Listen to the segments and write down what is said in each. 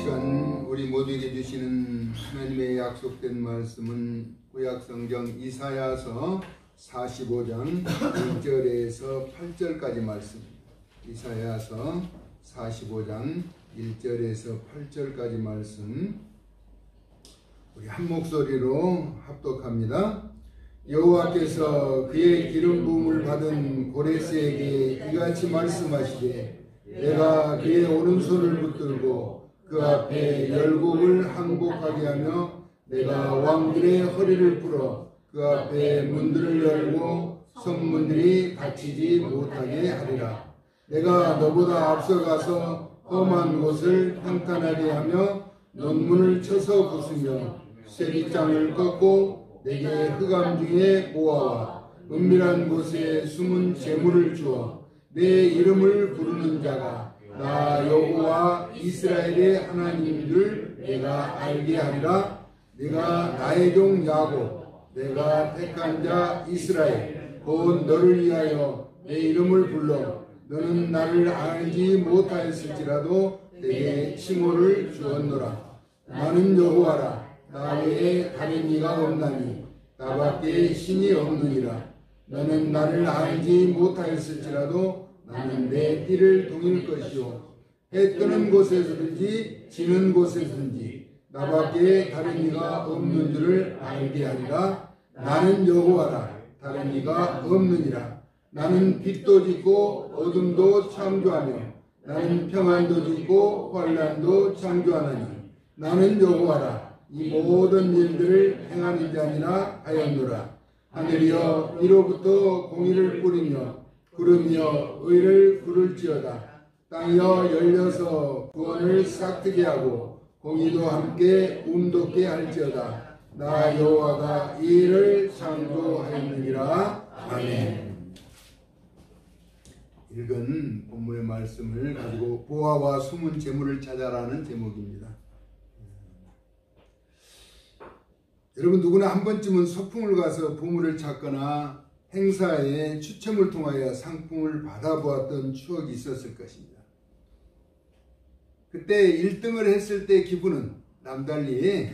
시간 우리 모두에게 주시는 하나님의 약속된 말씀은 구약성경 이사야서 45장 1절에서 8절까지 말씀입니다. 이사야서 45장 1절에서 8절까지 말씀 우리 한 목소리로 합독합니다. 여호와께서 그의 기름 부음을 받은 고레스에게 이같이 말씀하시되 내가 그의 오른손을 붙들고 그 앞에 열국을 항복하게 하며 내가 왕들의 허리를 풀어 그 앞에 문들을 열고 성문들이 닫히지 못하게 하리라. 내가 너보다 앞서가서 험한 곳을 평탄하게 하며 논문을 쳐서 부수며 쇠빗장을 꺾고 내게 흑암 중에 보아와 은밀한 곳에 숨은 재물을 주어 내 이름을 부르는 자가 나 여호와 이스라엘의 하나님인 줄 내가 알게 하리라. 내가 나의 종 야곱 내가 택한 자 이스라엘 곧 너를 위하여 내 이름을 불러 너는 나를 알지 못하였을지라도 내게 칭호를 주었노라. 나는 여호와라. 나 외에 다른 이가 없나니 나밖에 신이 없느니라. 너는 나를 알지 못하였을지라도 나는 내 띠를 동일 것이요 해 뜨는 곳에서든지 지는 곳에서든지 나밖에 다른 이가 없는 줄을 알게 하리라. 나는 여호와라. 다른 이가 없느니라. 나는 빛도 짓고 어둠도 창조하며 나는 평안도 짓고 환난도 창조하나니 나는 여호와라. 이 모든 일들을 행하는 자니라 하였노라. 하늘이여 이로부터 공의를 뿌리며 구름이여 의를 부를지어다. 땅이여 열려서 구원을 싹트게 하고 공의도 함께 움돋게 할지어다. 나 여호와가 이 일을 창조하였느니라. 아멘. 읽은 본문의 말씀을 가지고 보아와 숨은 재물을 찾아라는 제목입니다. 여러분 누구나 한 번쯤은 소풍을 가서 보물을 찾거나 행사에 추첨을 통하여 상품을 받아보았던 추억이 있었을 것입니다. 그때 1등을 했을 때 기분은 남달리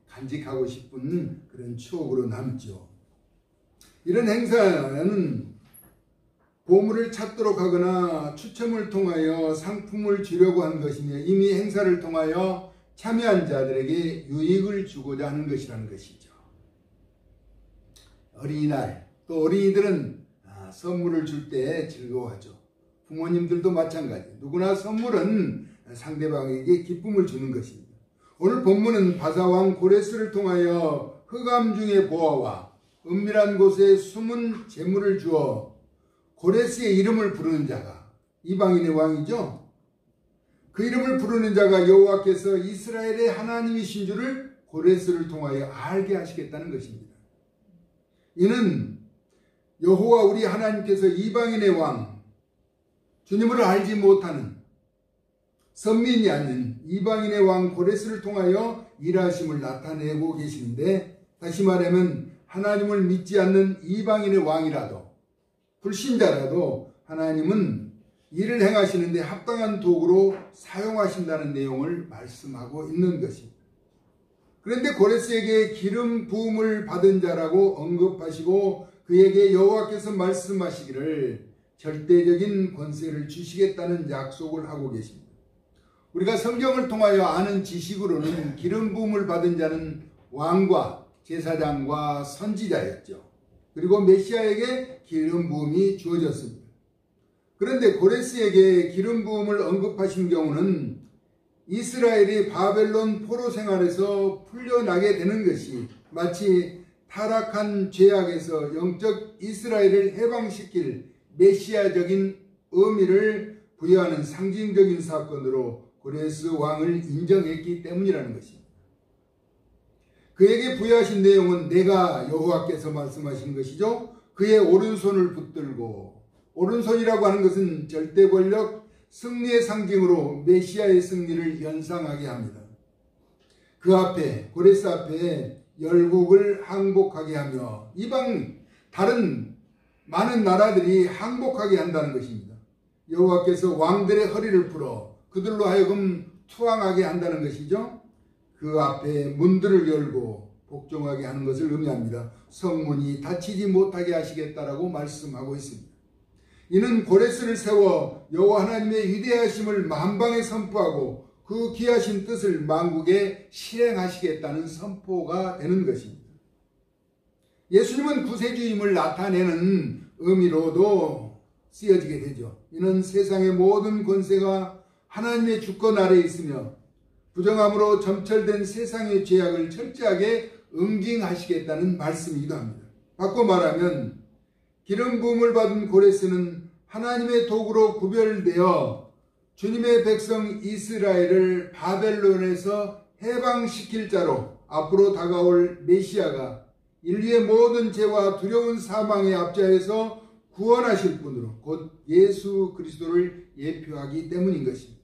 간직하고 싶은 그런 추억으로 남죠. 이런 행사는 보물을 찾도록 하거나 추첨을 통하여 상품을 주려고 한 것이며 이미 행사를 통하여 참여한 자들에게 유익을 주고자 하는 것이라는 것이죠. 어린이날 또 어린이들은 선물을 줄 때 즐거워하죠. 부모님들도 마찬가지. 누구나 선물은 상대방에게 기쁨을 주는 것입니다. 오늘 본문은 바사왕 고레스를 통하여 흑암 중의 보아와 은밀한 곳에 숨은 재물을 주어 고레스의 이름을 부르는 자가 이방인의 왕이죠. 그 이름을 부르는 자가 여호와께서 이스라엘의 하나님이신 줄을 고레스를 통하여 알게 하시겠다는 것입니다. 이는 여호와 우리 하나님께서 이방인의 왕, 주님을 알지 못하는 선민이 아닌 이방인의 왕 고레스를 통하여 일하심을 나타내고 계시는데, 다시 말하면 하나님을 믿지 않는 이방인의 왕이라도 불신자라도 하나님은 일을 행하시는데 합당한 도구로 사용하신다는 내용을 말씀하고 있는 것입니다. 그런데 고레스에게 기름 부음을 받은 자라고 언급하시고 그에게 여호와께서 말씀하시기를 절대적인 권세를 주시겠다는 약속을 하고 계십니다. 우리가 성경을 통하여 아는 지식으로는 기름 부음을 받은 자는 왕과 제사장과 선지자였죠. 그리고 메시아에게 기름 부음이 주어졌습니다. 그런데 고레스에게 기름 부음을 언급하신 경우는 이스라엘이 바벨론 포로 생활에서 풀려나게 되는 것이 마치 타락한 죄악에서 영적 이스라엘을 해방시킬 메시아적인 의미를 부여하는 상징적인 사건으로 고레스 왕을 인정했기 때문이라는 것입니다. 그에게 부여하신 내용은 내가 여호와께서 말씀하신 것이죠. 그의 오른손을 붙들고, 오른손이라고 하는 것은 절대 권력 승리의 상징으로 메시아의 승리를 연상하게 합니다. 그 앞에, 고레스 앞에 열국을 항복하게 하며 이방 다른 많은 나라들이 항복하게 한다는 것입니다. 여호와께서 왕들의 허리를 풀어 그들로 하여금 투항하게 한다는 것이죠. 그 앞에 문들을 열고 복종하게 하는 것을 의미합니다. 성문이 닫히지 못하게 하시겠다라고 말씀하고 있습니다. 이는 고레스를 세워 여호와 하나님의 위대하심을 만방에 선포하고 그 귀하신 뜻을 만국에 실행하시겠다는 선포가 되는 것입니다. 예수님은 구세주임을 나타내는 의미로도 쓰여지게 되죠. 이는 세상의 모든 권세가 하나님의 주권 아래에 있으며 부정함으로 점철된 세상의 죄악을 철저하게 응징하시겠다는 말씀이기도 합니다. 바꿔 말하면 기름 부음을 받은 고레스는 하나님의 도구로 구별되어 주님의 백성 이스라엘을 바벨론에서 해방시킬 자로 앞으로 다가올 메시아가 인류의 모든 죄와 두려운 사망의 압제에서 구원하실 분으로 곧 예수 그리스도를 예표하기 때문인 것입니다.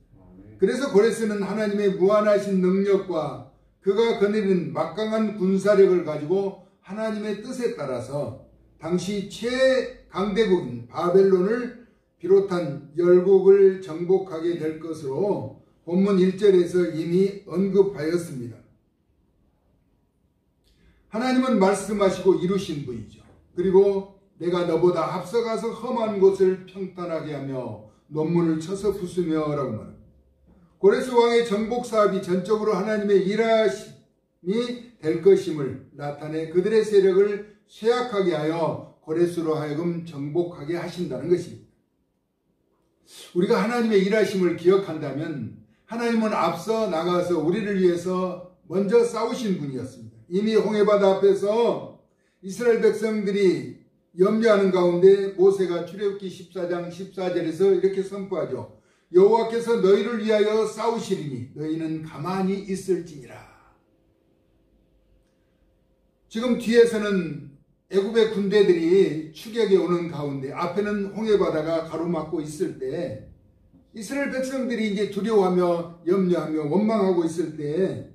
그래서 고레스는 하나님의 무한하신 능력과 그가 거느리는 막강한 군사력을 가지고 하나님의 뜻에 따라서 당시 최강대국인 바벨론을 비롯한 열국을 정복하게 될 것으로 본문 1절에서 이미 언급하였습니다. 하나님은 말씀하시고 이루신 분이죠. 그리고 내가 너보다 앞서가서 험한 곳을 평탄하게 하며 논문을 쳐서 부수며 라고 말합니다. 고레스 왕의 정복 사업이 전적으로 하나님의 일하심이 될 것임을 나타내 그들의 세력을 쇠약하게 하여 고레스로 하여금 정복하게 하신다는 것입니다. 우리가 하나님의 일하심을 기억한다면 하나님은 앞서 나가서 우리를 위해서 먼저 싸우신 분이었습니다. 이미 홍해바다 앞에서 이스라엘 백성들이 염려하는 가운데 모세가 출애굽기 14장 14절에서 이렇게 선포하죠. 여호와께서 너희를 위하여 싸우시리니 너희는 가만히 있을지니라. 지금 뒤에서는 애굽의 군대들이 추격에 오는 가운데 앞에는 홍해바다가 가로막고 있을 때 이스라엘 백성들이 이제 두려워하며 염려하며 원망하고 있을 때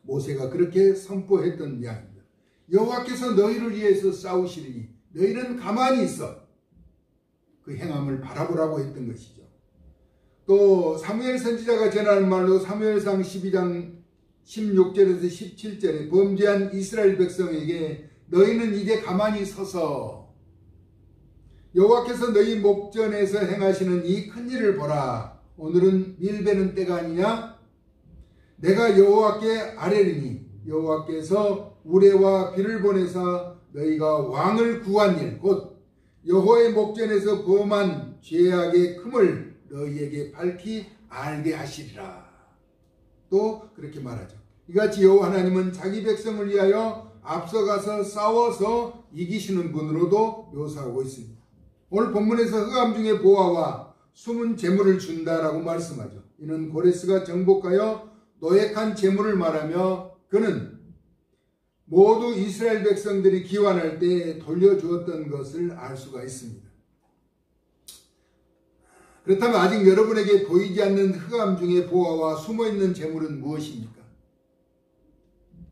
모세가 그렇게 선포했던 이야기입니다. 여호와께서 너희를 위해서 싸우시리니 너희는 가만히 있어. 그 행함을 바라보라고 했던 것이죠. 또 사무엘 선지자가 전하는 말로 사무엘상 12장 16절에서 17절에 범죄한 이스라엘 백성에게 너희는 이제 가만히 서서 여호와께서 너희 목전에서 행하시는 이 큰일을 보라. 오늘은 밀베는 때가 아니냐? 내가 여호와께 아뢰리니 여호와께서 우레와 비를 보내사 너희가 왕을 구한 일 곧 여호와의 목전에서 범한 죄악의 큼을 너희에게 밝히 알게 하시리라. 또 그렇게 말하죠. 이같이 여호와 하나님은 자기 백성을 위하여 앞서가서 싸워서 이기시는 분으로도 묘사하고 있습니다. 오늘 본문에서 흑암 중에 보화와 숨은 재물을 준다라고 말씀하죠. 이는 고레스가 정복하여 노획한 재물을 말하며 그는 모두 이스라엘 백성들이 기환할 때 돌려주었던 것을 알 수가 있습니다. 그렇다면 아직 여러분에게 보이지 않는 흑암 중에 보화와 숨어있는 재물은 무엇입니까?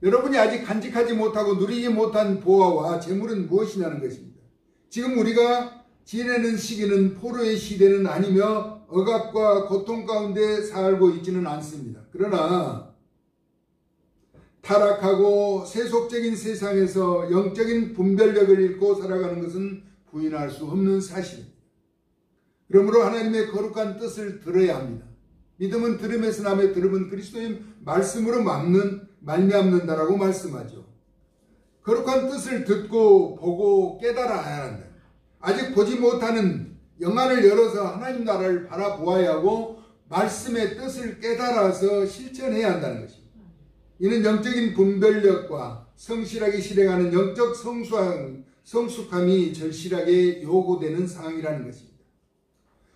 여러분이 아직 간직하지 못하고 누리지 못한 보화와 재물은 무엇이냐는 것입니다. 지금 우리가 지내는 시기는 포로의 시대는 아니며 억압과 고통 가운데 살고 있지는 않습니다. 그러나 타락하고 세속적인 세상에서 영적인 분별력을 잃고 살아가는 것은 부인할 수 없는 사실입니다. 그러므로 하나님의 거룩한 뜻을 들어야 합니다. 믿음은 들음에서 나며 들음은 그리스도의 말씀으로 말미암는다라고 말씀하죠. 거룩한 뜻을 듣고 보고 깨달아야 한다. 아직 보지 못하는 영안을 열어서 하나님 나라를 바라보아야 하고 말씀의 뜻을 깨달아서 실천해야 한다는 것입니다. 이는 영적인 분별력과 성실하게 실행하는 영적 성숙함이 절실하게 요구되는 상황이라는 것입니다.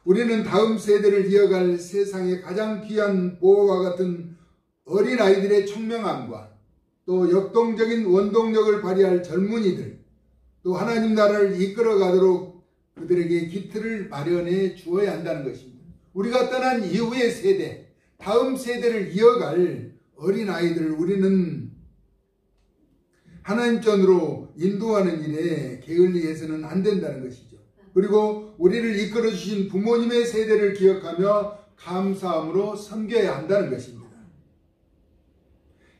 우리는 다음 세대를 이어갈 세상의 가장 귀한 보호와 같은 어린아이들의 총명함과 또 역동적인 원동력을 발휘할 젊은이들, 또 하나님 나라를 이끌어가도록 그들에게 기틀을 마련해 주어야 한다는 것입니다. 우리가 떠난 이후의 세대, 다음 세대를 이어갈 어린아이들을 우리는 하나님 전으로 인도하는 일에 게을리해서는 안 된다는 것이죠. 그리고 우리를 이끌어 주신 부모님의 세대를 기억하며 감사함으로 섬겨야 한다는 것입니다.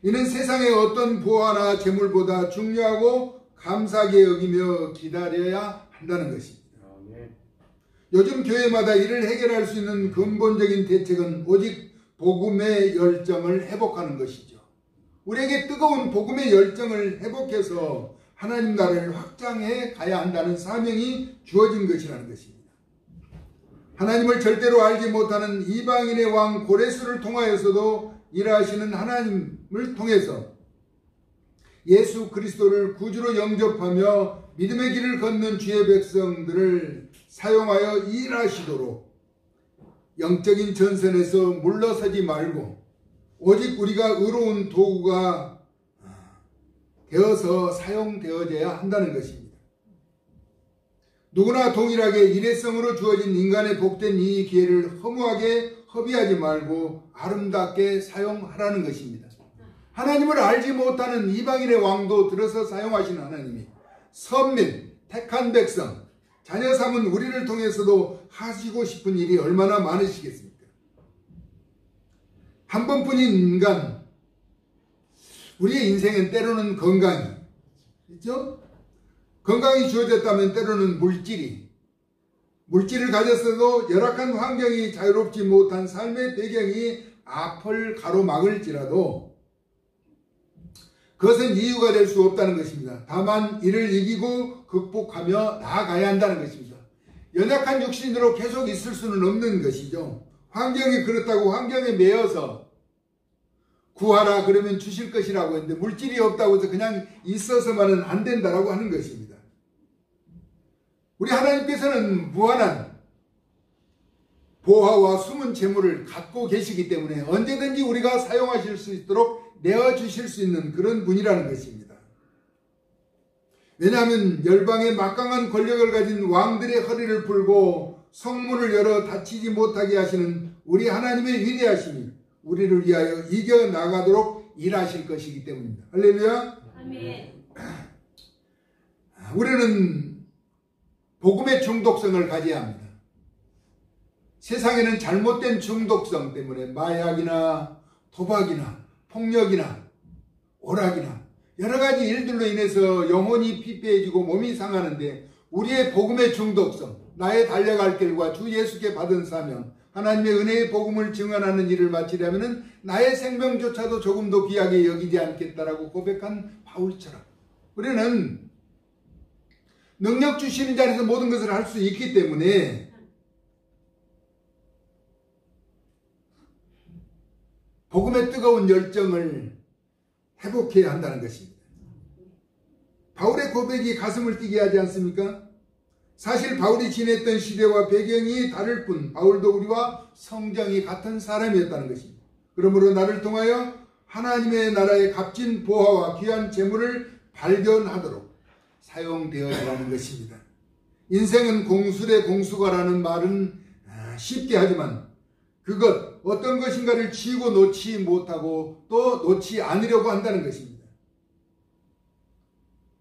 이는 세상의 어떤 보화나 재물보다 중요하고 감사하게 여기며 기다려야 한다는 것입니다. 요즘 교회마다 이를 해결할 수 있는 근본적인 대책은 오직 복음의 열정을 회복하는 것이죠. 우리에게 뜨거운 복음의 열정을 회복해서 하나님 나라를 확장해 가야 한다는 사명이 주어진 것이라는 것입니다. 하나님을 절대로 알지 못하는 이방인의 왕 고레스를 통하여서도 일하시는 하나님을 통해서 예수 그리스도를 구주로 영접하며 믿음의 길을 걷는 주의 백성들을 사용하여 일하시도록 영적인 전선에서 물러서지 말고 오직 우리가 의로운 도구가 되어서 사용되어져야 한다는 것입니다. 누구나 동일하게 일회성으로 주어진 인간의 복된 이 기회를 허무하게 허비하지 말고 아름답게 사용하라는 것입니다. 하나님을 알지 못하는 이방인의 왕도 들어서 사용하시는 하나님이 선민, 택한 백성, 자녀 삼은 우리를 통해서도 하시고 싶은 일이 얼마나 많으시겠습니까? 한 번뿐인 인간, 우리의 인생은 때로는 건강이, 그렇죠? 건강이 주어졌다면 때로는 물질을 가졌어도 열악한 환경이 자유롭지 못한 삶의 배경이 앞을 가로막을지라도 그것은 이유가 될 수 없다는 것입니다. 다만 이를 이기고 극복하며 나아가야 한다는 것입니다. 연약한 육신으로 계속 있을 수는 없는 것이죠. 환경이 그렇다고 환경에 매여서 구하라 그러면 주실 것이라고 했는데 물질이 없다고 해서 그냥 있어서만은 안 된다라고 하는 것입니다. 우리 하나님께서는 무한한 보화와 숨은 재물을 갖고 계시기 때문에 언제든지 우리가 사용하실 수 있도록 내어주실 수 있는 그런 분이라는 것입니다. 왜냐하면 열방의 막강한 권력을 가진 왕들의 허리를 풀고 성문을 열어 닫히지 못하게 하시는 우리 하나님의 위대하심이 우리를 위하여 이겨나가도록 일하실 것이기 때문입니다. 할렐루야. 아멘. 우리는 복음의 중독성을 가져야 합니다. 세상에는 잘못된 중독성 때문에 마약이나 도박이나 폭력이나 오락이나 여러 가지 일들로 인해서 영혼이 피폐해지고 몸이 상하는데 우리의 복음의 중독성, 나의 달려갈 길과 주 예수께 받은 사명, 하나님의 은혜의 복음을 증언하는 일을 마치려면 나의 생명조차도 조금 더 귀하게 여기지 않겠다라고 고백한 바울처럼 우리는 능력 주시는 자리에서 모든 것을 할 수 있기 때문에 복음의 뜨거운 열정을 회복해야 한다는 것입니다. 바울의 고백이 가슴을 뛰게 하지 않습니까? 사실 바울이 지냈던 시대와 배경이 다를 뿐 바울도 우리와 성정이 같은 사람이었다는 것입니다. 그러므로 나를 통하여 하나님의 나라의 값진 보화와 귀한 재물을 발견하도록 사용되어야하는 것입니다. 인생은 공수대 공수가라는 말은 쉽게 하지만 그것 어떤 것인가를 쥐고 놓지 못하고 또 놓지 않으려고 한다는 것입니다.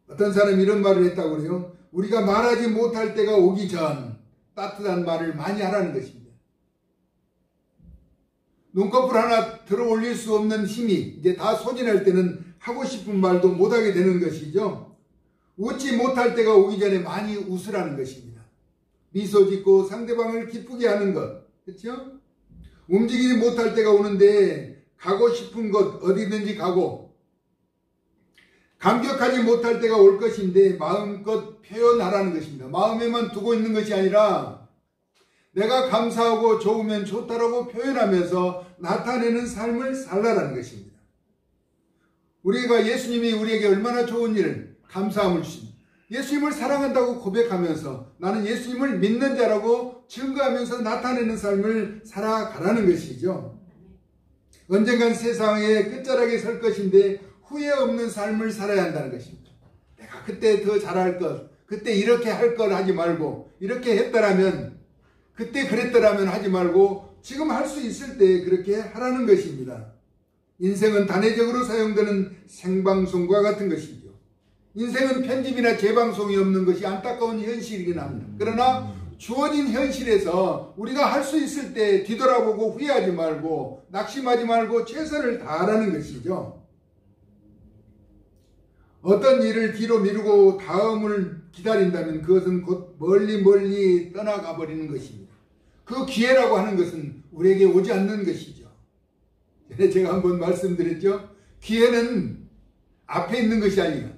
어떤 사람이 이런 말을 했다고 그래요. 우리가 말하지 못할 때가 오기 전 따뜻한 말을 많이 하라는 것입니다. 눈꺼풀 하나 들어 올릴 수 없는 힘이 이제 다 소진할 때는 하고 싶은 말도 못하게 되는 것이죠. 웃지 못할 때가 오기 전에 많이 웃으라는 것입니다. 미소 짓고 상대방을 기쁘게 하는 것, 그렇죠? 움직이지 못할 때가 오는데 가고 싶은 곳 어디든지 가고 감격하지 못할 때가 올 것인데 마음껏 표현하라는 것입니다. 마음에만 두고 있는 것이 아니라 내가 감사하고 좋으면 좋다라고 표현하면서 나타내는 삶을 살라라는 것입니다. 우리가 예수님이 우리에게 얼마나 좋은 일을 감사함을 주십니다. 예수님을 사랑한다고 고백하면서 나는 예수님을 믿는 자라고 증거하면서 나타내는 삶을 살아가라는 것이죠. 언젠간 세상의 끝자락에 설 것인데 후회 없는 삶을 살아야 한다는 것입니다. 내가 그때 더 잘할 것, 그때 이렇게 할 걸 하지 말고 이렇게 했더라면, 그때 그랬더라면 하지 말고 지금 할 수 있을 때 그렇게 하라는 것입니다. 인생은 단회적으로 사용되는 생방송과 같은 것이죠. 인생은 편집이나 재방송이 없는 것이 안타까운 현실이긴 합니다. 그러나 주어진 현실에서 우리가 할 수 있을 때 뒤돌아보고 후회하지 말고 낙심하지 말고 최선을 다하라는 것이죠. 어떤 일을 뒤로 미루고 다음을 기다린다면 그것은 곧 멀리 떠나가 버리는 것입니다. 그 기회라고 하는 것은 우리에게 오지 않는 것이죠. 제가 한번 말씀드렸죠. 기회는 앞에 있는 것이 아니라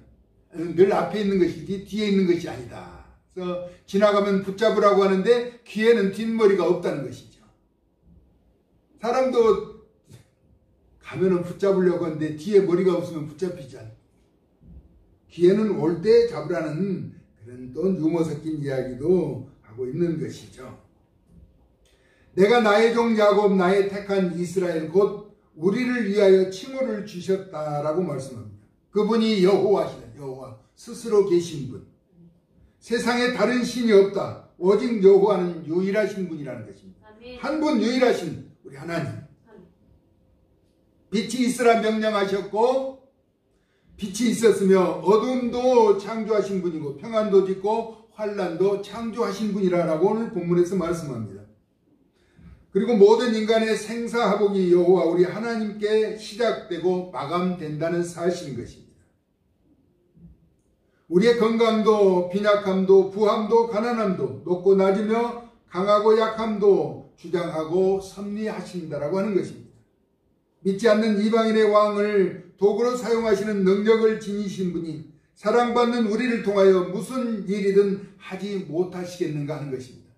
늘 앞에 있는 것이지 뒤에 있는 것이 아니다. 그래서 지나가면 붙잡으라고 하는데 기회는 뒷머리가 없다는 것이죠. 사람도 가면은 붙잡으려고 하는데 뒤에 머리가 없으면 붙잡히지 않아요. 기회는 올 때 잡으라는 그런 또 유머 섞인 이야기도 하고 있는 것이죠. 내가 나의 종 야곱 나의 택한 이스라엘 곧 우리를 위하여 칭호를 주셨다라고 말씀합니다. 그분이 여호와시다. 여호와 스스로 계신 분. 세상에 다른 신이 없다. 오직 여호와는 유일하신 분이라는 것입니다. 한 분 유일하신 우리 하나님. 빛이 있으라 명령하셨고 빛이 있었으며 어둠도 창조하신 분이고 평안도 짓고 환난도 창조하신 분이라고 오늘 본문에서 말씀합니다. 그리고 모든 인간의 생사화복이 여호와 우리 하나님께 시작되고 마감된다는 사실인 것입니다. 우리의 건강도 빈약함도 부함도 가난함도 높고 낮으며 강하고 약함도 주장하고 섭리하신다라고 하는 것입니다. 믿지 않는 이방인의 왕을 도구로 사용하시는 능력을 지니신 분이 사랑받는 우리를 통하여 무슨 일이든 하지 못하시겠는가 하는 것입니다.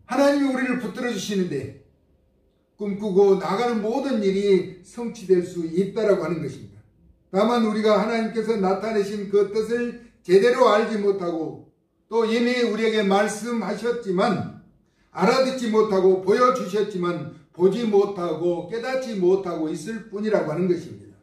하나님이 우리를 붙들어 주시는데 꿈꾸고 나가는 모든 일이 성취될 수 있다라고 하는 것입니다. 다만 우리가 하나님께서 나타내신 그 뜻을 제대로 알지 못하고 또 이미 우리에게 말씀하셨지만 알아듣지 못하고 보여주셨지만 보지 못하고 깨닫지 못하고 있을 뿐이라고 하는 것입니다.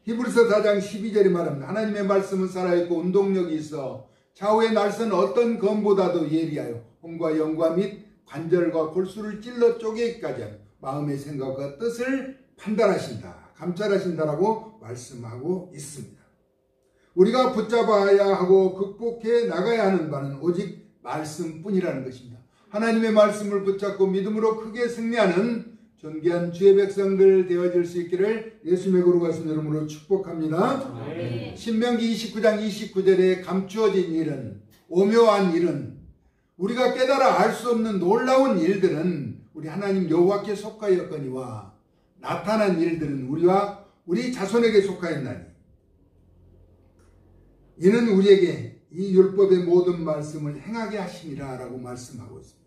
히브리서 4장 12절이 말합니다. 하나님의 말씀은 살아있고 운동력이 있어 좌우의 날선 어떤 검보다도 예리하여 혼과 영과 및 관절과 골수를 찔러 쪼개기까지 하며 마음의 생각과 뜻을 판단하신다. 감찰하신다라고 말씀하고 있습니다. 우리가 붙잡아야 하고 극복해 나가야 하는 바는 오직 말씀뿐이라는 것입니다. 하나님의 말씀을 붙잡고 믿음으로 크게 승리하는 존귀한 주의 백성들 되어질 수 있기를 예수님의 거룩하신 이름으로 축복합니다. 네. 신명기 29장 29절에 감추어진 일은 오묘한 일은 우리가 깨달아 알 수 없는 놀라운 일들은 우리 하나님 여호와께 속하였거니와 나타난 일들은 우리와 우리 자손에게 속하였나니 이는 우리에게 이 율법의 모든 말씀을 행하게 하심이라 라고 말씀하고 있습니다.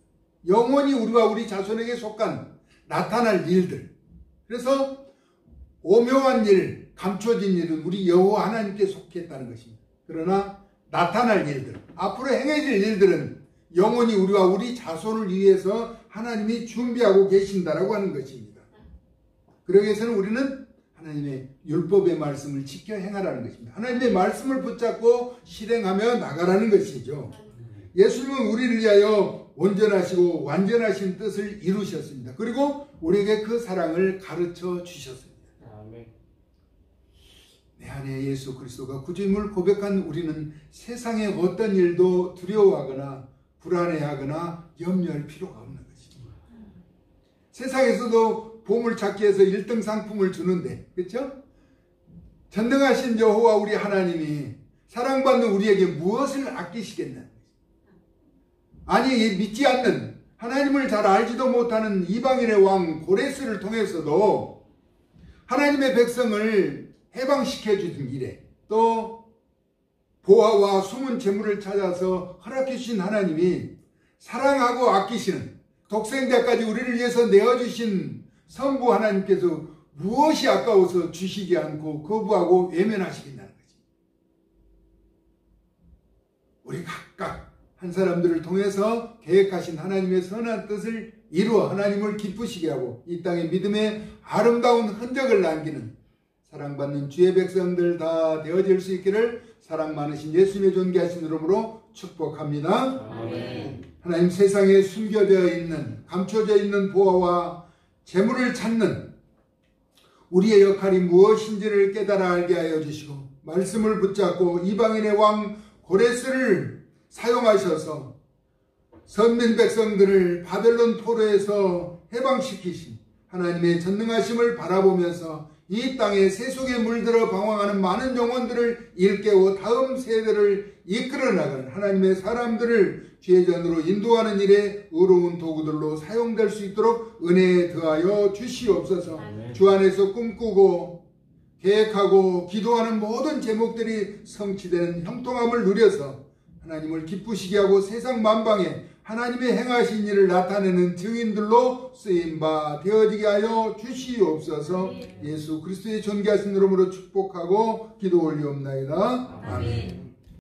영원히 우리와 우리 자손에게 속한 나타날 일들. 그래서 오묘한 일, 감춰진 일은 우리 여호와 하나님께 속했다는 것입니다. 그러나 나타날 일들, 앞으로 행해질 일들은 영원히 우리와 우리 자손을 위해서 하나님이 준비하고 계신다라고 하는 것입니다. 그러기 위해서는 우리는 하나님의 율법의 말씀을 지켜 행하라는 것입니다. 하나님의 말씀을 붙잡고 실행하며 나가라는 것이죠. 예수님은 우리를 위하여 온전하시고 완전하신 뜻을 이루셨습니다. 그리고 우리에게 그 사랑을 가르쳐 주셨습니다. 내 안에 예수 그리스도가 구주임을 고백한 우리는 세상의 어떤 일도 두려워하거나 불안해하거나 염려할 필요가 없는 것입니다. 세상에서도 보물찾기 해서 1등 상품을 주는데, 그렇죠? 전능하신 여호와 우리 하나님이 사랑받는 우리에게 무엇을 아끼시겠나? 아니, 믿지 않는 하나님을 잘 알지도 못하는 이방인의 왕 고레스를 통해서도 하나님의 백성을 해방시켜 주던 길에 또 보화와 숨은 재물을 찾아서 허락해 주신 하나님이 사랑하고 아끼시는 독생자까지 우리를 위해서 내어주신 성부 하나님께서 무엇이 아까워서 주시지 않고 거부하고 외면하시겠다는 거지. 우리 각각 한 사람들을 통해서 계획하신 하나님의 선한 뜻을 이루어 하나님을 기쁘시게 하고 이 땅에 믿음의 아름다운 흔적을 남기는 사랑받는 주의 백성들 다 되어질 수 있기를 사랑 많으신 예수님의 존귀하신 이름으로 축복합니다. 아멘. 하나님, 세상에 숨겨져 있는 감춰져 있는 보화와 재물을 찾는 우리의 역할이 무엇인지를 깨달아 알게 하여 주시고 말씀을 붙잡고 이방인의 왕 고레스를 사용하셔서 선민 백성들을 바벨론 포로에서 해방시키신 하나님의 전능하심을 바라보면서 이 땅에 세속에 물들어 방황하는 많은 영혼들을 일깨워 다음 세대를 이끌어 나가는 하나님의 사람들을 죄전으로 인도하는 일에 의로운 도구들로 사용될 수 있도록 은혜에 더하여 주시옵소서. 주 안에서 꿈꾸고 계획하고 기도하는 모든 제목들이 성취되는 형통함을 누려서 하나님을 기쁘시게 하고 세상 만방에 하나님의 행하신 일을 나타내는 증인들로 쓰임바 되어지게 하여 주시옵소서. 예수 그리스도의 존귀하신 이름으로 축복하고 기도 올리옵나이다. 아멘.